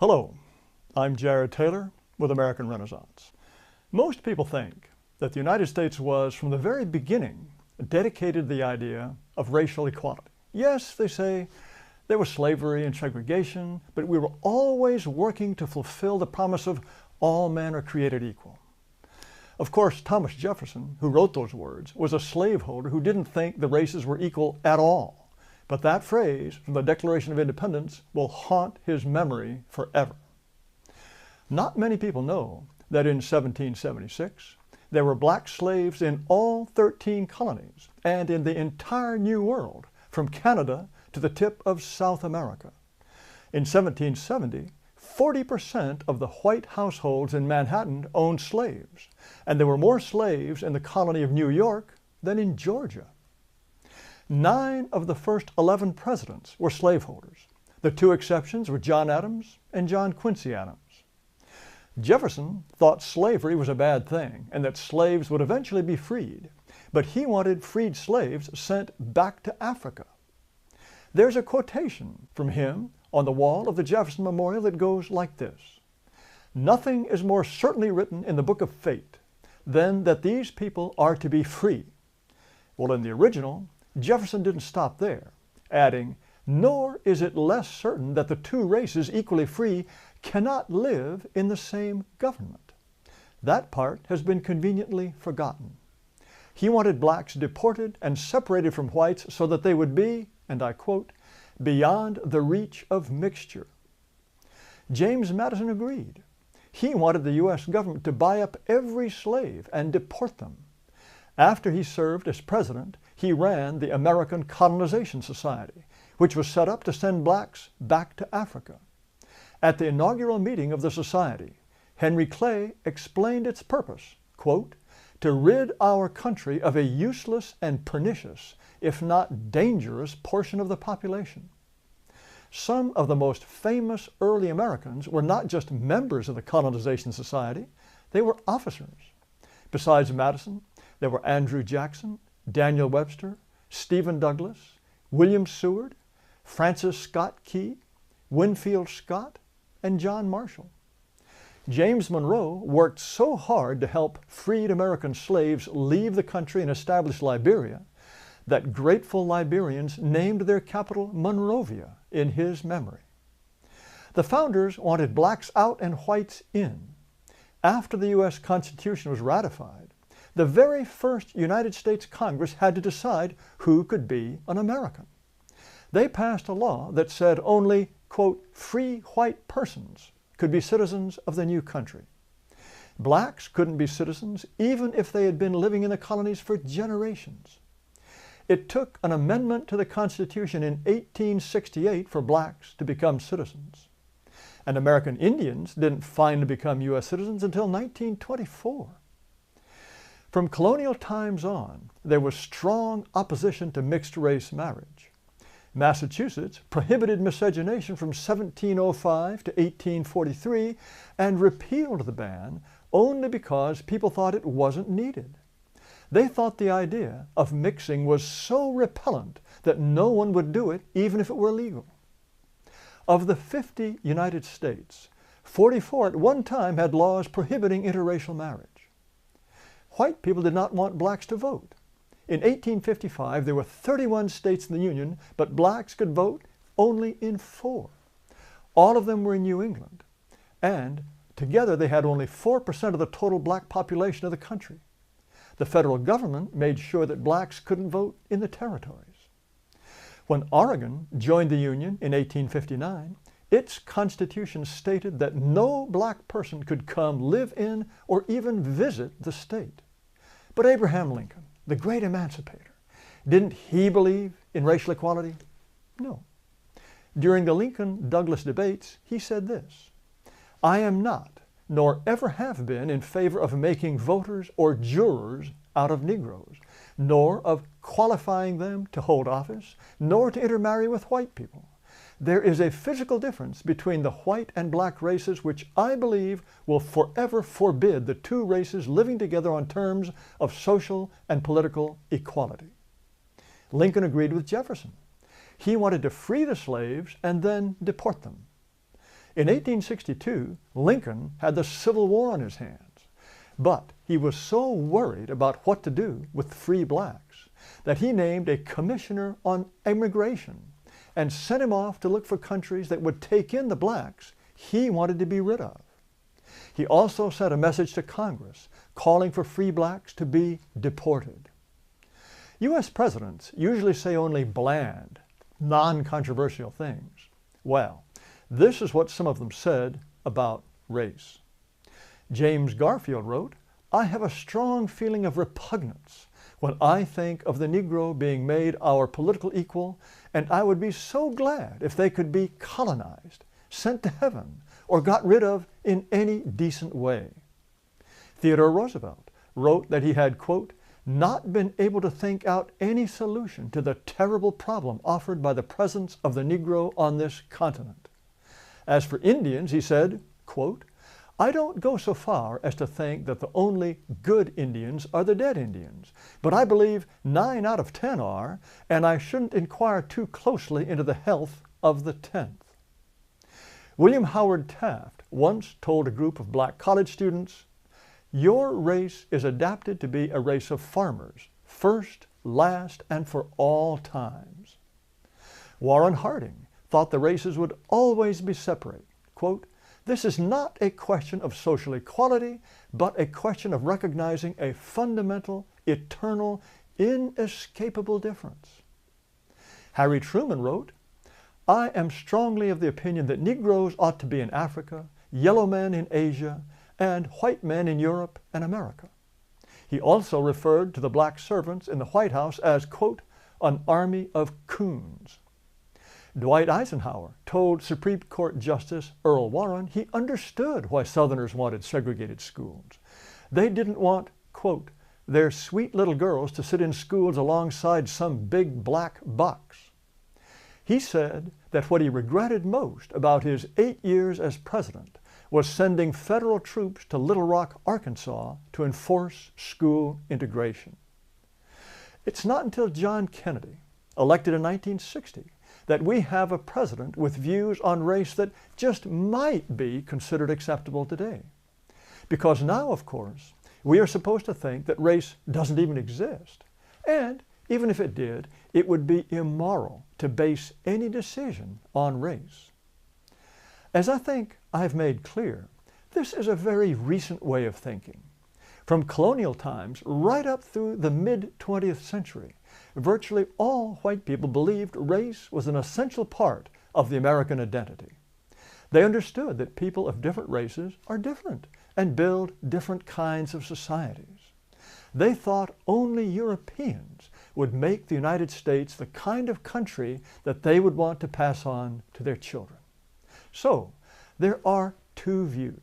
Hello, I'm Jared Taylor with American Renaissance. Most people think that the United States was, from the very beginning, dedicated to the idea of racial equality. Yes, they say there was slavery and segregation, but we were always working to fulfill the promise of all men are created equal. Of course, Thomas Jefferson, who wrote those words, was a slaveholder who didn't think the races were equal at all. But that phrase from the Declaration of Independence will haunt his memory forever. Not many people know that in 1776, there were black slaves in all 13 colonies and in the entire New World, from Canada to the tip of South America. In 1770, 40% of the white households in Manhattan owned slaves, and there were more slaves in the colony of New York than in Georgia. 9 of the first 11 presidents were slaveholders. The 2 exceptions were John Adams and John Quincy Adams. Jefferson thought slavery was a bad thing and that slaves would eventually be freed, but he wanted freed slaves sent back to Africa. There's a quotation from him on the wall of the Jefferson Memorial that goes like this: "Nothing is more certainly written in the book of fate than that these people are to be free." Well, in the original, Jefferson didn't stop there, adding, "Nor is it less certain that the 2 races equally free cannot live in the same government." That part has been conveniently forgotten. He wanted blacks deported and separated from whites so that they would be, and I quote, "beyond the reach of mixture." James Madison agreed. He wanted the U.S. government to buy up every slave and deport them. After he served as president, he ran the American Colonization Society, which was set up to send blacks back to Africa. At the inaugural meeting of the society, Henry Clay explained its purpose, quote, "to rid our country of a useless and pernicious, if not dangerous, portion of the population." Some of the most famous early Americans were not just members of the Colonization Society, they were officers. Besides Madison, there were Andrew Jackson, Daniel Webster, Stephen Douglas, William Seward, Francis Scott Key, Winfield Scott, and John Marshall. James Monroe worked so hard to help freed American slaves leave the country and establish Liberia that grateful Liberians named their capital Monrovia in his memory. The founders wanted blacks out and whites in. After the U.S. Constitution was ratified, the very first United States Congress had to decide who could be an American. They passed a law that said only, quote, "free white persons" could be citizens of the new country. Blacks couldn't be citizens even if they had been living in the colonies for generations. It took an amendment to the Constitution in 1868 for blacks to become citizens. And American Indians didn't finally become U.S. citizens until 1924. From colonial times on, there was strong opposition to mixed-race marriage. Massachusetts prohibited miscegenation from 1705 to 1843 and repealed the ban only because people thought it wasn't needed. They thought the idea of mixing was so repellent that no one would do it even if it were legal. Of the 50 United States, 44 at one time had laws prohibiting interracial marriage. White people did not want blacks to vote. In 1855, there were 31 states in the Union, but blacks could vote only in 4. All of them were in New England, and together they had only 4% of the total black population of the country. The federal government made sure that blacks couldn't vote in the territories. When Oregon joined the Union in 1859, its constitution stated that no black person could come live in or even visit the state. But Abraham Lincoln, the great emancipator, didn't he believe in racial equality? No. During the Lincoln-Douglas debates, he said this: "I am not, nor ever have been, in favor of making voters or jurors out of Negroes, nor of qualifying them to hold office, nor to intermarry with white people. There is a physical difference between the white and black races which I believe will forever forbid the 2 races living together on terms of social and political equality." Lincoln agreed with Jefferson. He wanted to free the slaves and then deport them. In 1862, Lincoln had the Civil War on his hands, but he was so worried about what to do with free blacks that he named a commissioner on immigration and sent him off to look for countries that would take in the blacks he wanted to be rid of. He also sent a message to Congress calling for free blacks to be deported. U.S. presidents usually say only bland, non-controversial things. Well, this is what some of them said about race. James Garfield wrote, "I have a strong feeling of repugnance when I think of the Negro being made our political equal, and I would be so glad if they could be colonized, sent to heaven, or got rid of in any decent way." Theodore Roosevelt wrote that he had, quote, "not been able to think out any solution to the terrible problem offered by the presence of the Negro on this continent." As for Indians, he said, quote, "I don't go so far as to think that the only good Indians are the dead Indians, but I believe 9 out of 10 are, and I shouldn't inquire too closely into the health of the 10th. William Howard Taft once told a group of black college students, "Your race is adapted to be a race of farmers, first, last, and for all times." Warren Harding thought the races would always be separate. Quote, "This is not a question of social equality, but a question of recognizing a fundamental, eternal, inescapable difference." Harry Truman wrote, "I am strongly of the opinion that Negroes ought to be in Africa, yellow men in Asia, and white men in Europe and America." He also referred to the black servants in the White House as, quote, "an army of coons." Dwight Eisenhower told Supreme Court Justice Earl Warren he understood why Southerners wanted segregated schools. They didn't want, quote, "their sweet little girls to sit in schools alongside some big black bucks." He said that what he regretted most about his 8 years as president was sending federal troops to Little Rock, Arkansas to enforce school integration. It's not until John Kennedy, elected in 1960, that we have a president with views on race that just might be considered acceptable today. Because now, of course, we are supposed to think that race doesn't even exist. And even if it did, it would be immoral to base any decision on race. As I think I've made clear, this is a very recent way of thinking. From colonial times right up through the mid-20th century, virtually all white people believed race was an essential part of the American identity. They understood that people of different races are different and build different kinds of societies. They thought only Europeans would make the United States the kind of country that they would want to pass on to their children. So, there are two views.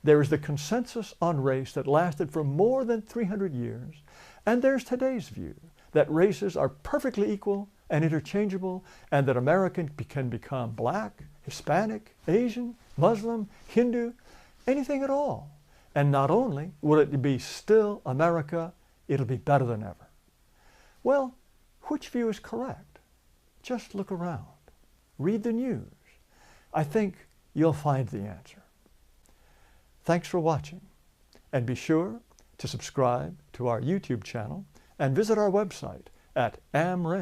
There is the consensus on race that lasted for more than 300 years, and there's today's view that races are perfectly equal and interchangeable, and that American can become black, Hispanic, Asian, Muslim, Hindu, anything at all. And not only will it be still America, it'll be better than ever. Well, which view is correct? Just look around. Read the news. I think you'll find the answer. Thanks for watching, and be sure to subscribe to our YouTube channel and visit our website at amren.com.